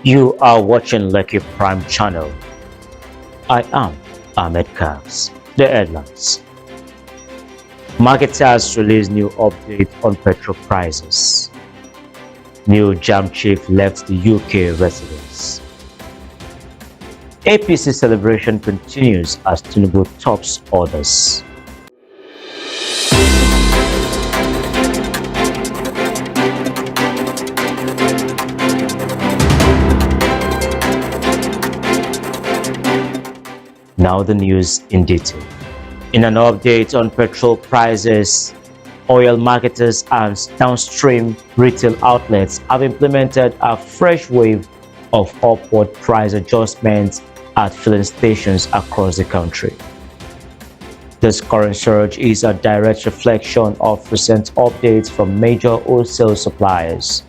You are watching Lekki Prime channel. I am Ahmed Kavs. The headlines. Marketers release new update on petrol prices. New jam chief left the UK residence. APC celebration continues as Tinubu tops orders. Now the news in detail. In an update on petrol prices, oil marketers and downstream retail outlets have implemented a fresh wave of upward price adjustments at filling stations across the country. This current surge is a direct reflection of recent updates from major wholesale suppliers,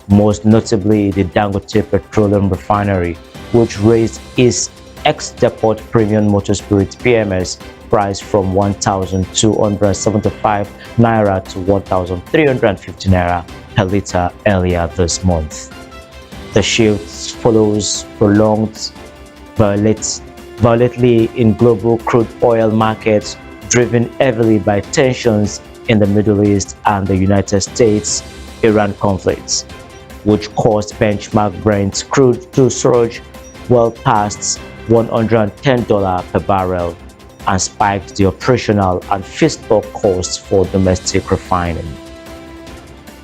most notably the Dangote Refinery, which raised its ex-depot premium motor spirit PMS price from 1,275 naira to 1,350 naira per litre earlier this month. The shift follows prolonged volatility in global crude oil markets, driven heavily by tensions in the Middle East and the United States-Iran conflicts, which caused benchmark Brent crude to surge well past $110 per barrel and spiked the operational and feedstock costs for domestic refining.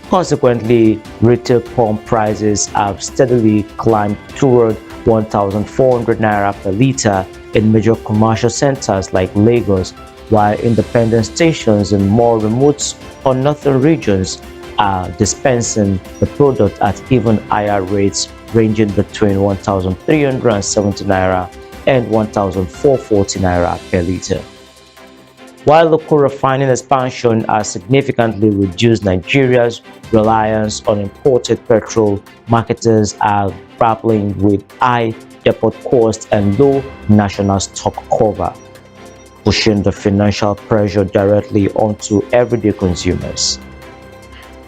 Consequently, retail pump prices have steadily climbed toward 1,400 naira per litre in major commercial centers like Lagos, while independent stations in more remote or northern regions are dispensing the product at even higher rates, ranging between 1,370 naira and 1,440 naira per litre. While local refining expansion has significantly reduced Nigeria's reliance on imported petrol, marketers are grappling with high depot costs and low national stock cover, pushing the financial pressure directly onto everyday consumers.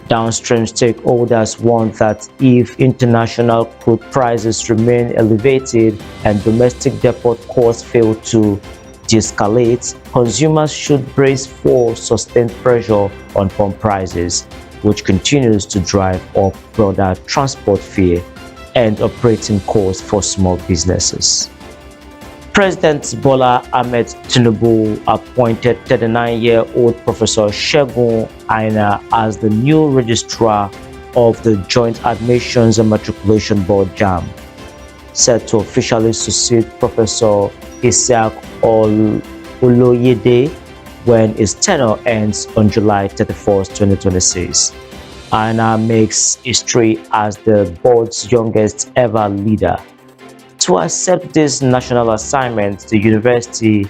Downstream stakeholders warn that if international crude prices remain elevated and domestic depot costs fail to de-escalate, consumers should brace for sustained pressure on pump prices, which continues to drive up broader transport fare and operating costs for small businesses. President Bola Ahmed Tinubu appointed 39-year-old Professor Segun Aina as the new registrar of the Joint Admissions and Matriculation Board (JAMB), set to officially succeed Professor Isaac Oloyede when his tenure ends on July 31, 2026. Aina makes history as the board's youngest ever leader. To accept this national assignment, the university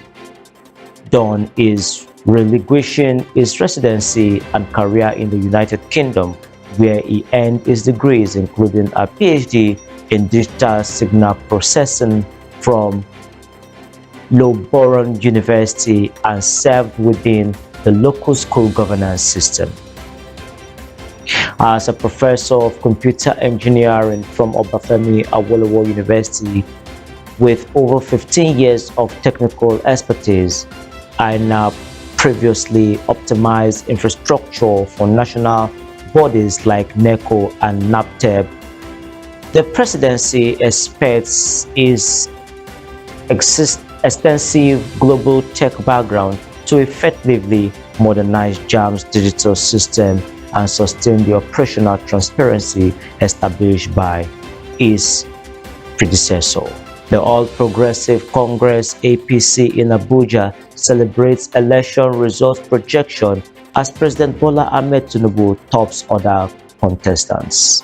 done is relinquishing his residency and career in the United Kingdom, where he earned his degrees, including a PhD in digital signal processing from Loughborough University, and served within the local school governance system. As a professor of computer engineering from Obafemi Awolowo University, with over 15 years of technical expertise, Aina previously optimized infrastructure for national bodies like NECO and NAPTEB. The presidency expects his extensive global tech background to effectively modernize JAMB's digital system and sustain the operational transparency established by his predecessor. The All Progressive Congress (APC) in Abuja celebrates election results projection as President Bola Ahmed Tinubu tops other contestants.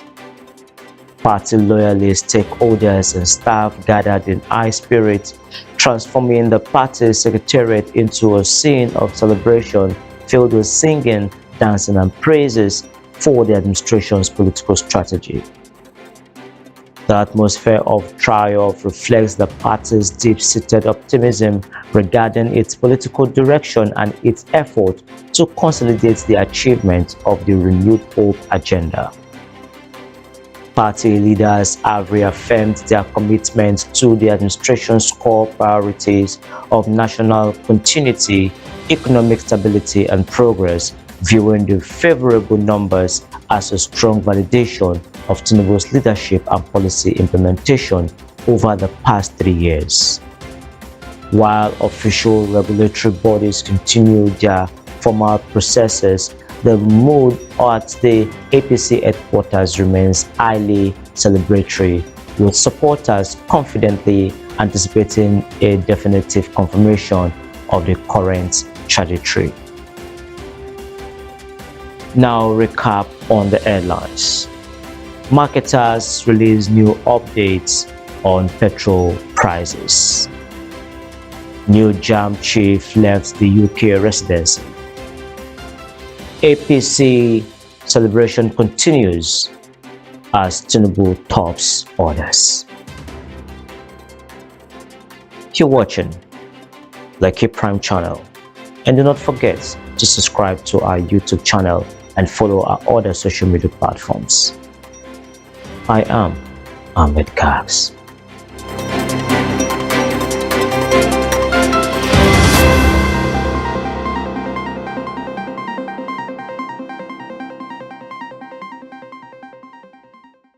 Party loyalists, stakeholders, and staff gathered in high spirit, transforming the party's secretariat into a scene of celebration filled with singing, dancing, and praises for the administration's political strategy. The atmosphere of triumph reflects the party's deep-seated optimism regarding its political direction and its effort to consolidate the achievement of the renewed hope agenda. Party leaders have reaffirmed their commitment to the administration's core priorities of national continuity, economic stability, and progress, viewing the favorable numbers as a strong validation of Tinubu's leadership and policy implementation over the past 3 years. While official regulatory bodies continue their formal processes, the mood at the APC headquarters remains highly celebratory, with supporters confidently anticipating a definitive confirmation of the current trajectory. Now, recap on the headlines. Marketers release new updates on petrol prices. New JAM chief left the UK residency. APC celebration continues as Tinubu tops orders. You're watching Lekki Prime channel, and do not forget to subscribe to our YouTube channel and follow our other social media platforms. I am Ahmed Kabs.